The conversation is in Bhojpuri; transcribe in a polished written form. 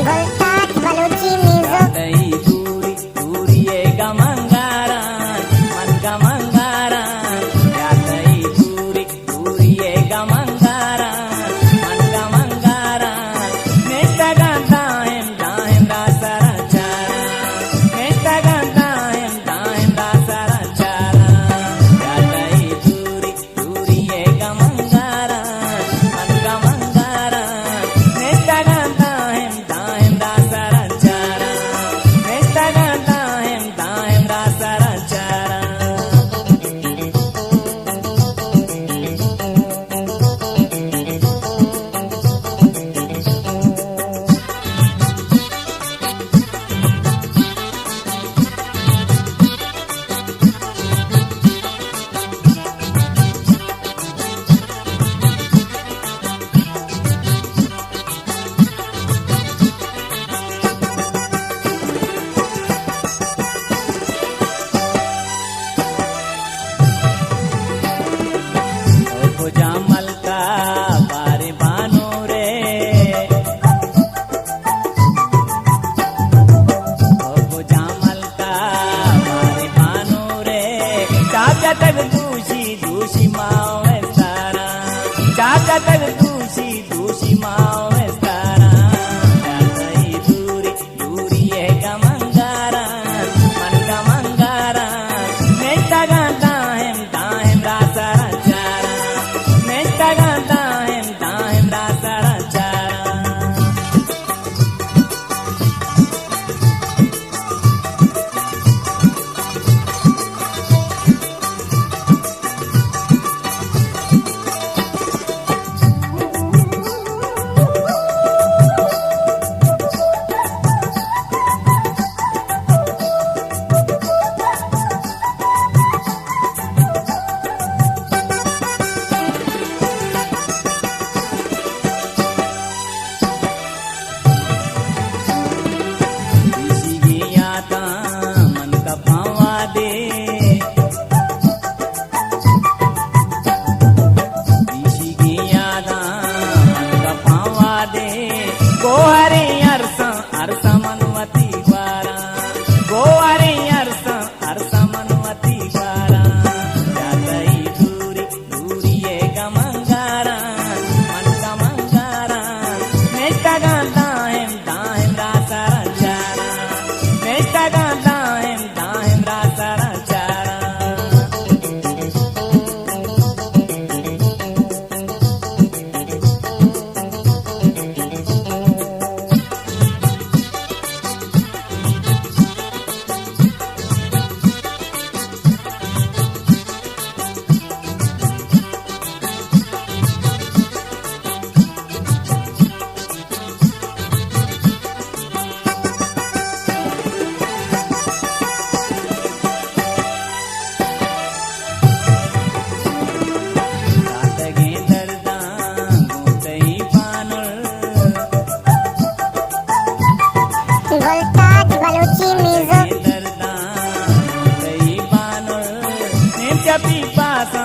Voltage Baluchi Music. Dai duri duri ye gamangaran man gamangaran ya dai duri duri ye gamangaran man gamangaran nesta ganta em da sarachara nesta ganta em da sarachara ya dai duri duri ye gamangaran man gamangaran nesta ganta em da sarachara nesta ganta em da sarachara. जामल का बारे बानो रे ओ जामल का बारे बानो रे चाचा तक दूषी माओ है सारा चाचा तक दूषी माओ है सारा दई दूरी दूरी है गमंगारा मन गमंगारा नेता गाता है रासारा चारा नेता गाता है रासारा चारा. मन का भावा दे ऋषि की यादा मन का भावा दे गोहरे अरसा मनवती द्वारा गोहरे अरसा मनवती द्वारा जातई दूरी दूरी ये गमंगारा मन गमंगारा नेता गाता है रासारा चारा नेता गाता है रासारा चारा. रातगे दर्दा गोतई पानल Voltage Baluchi Music. दर्दा गोतई पानल ने चपी पासा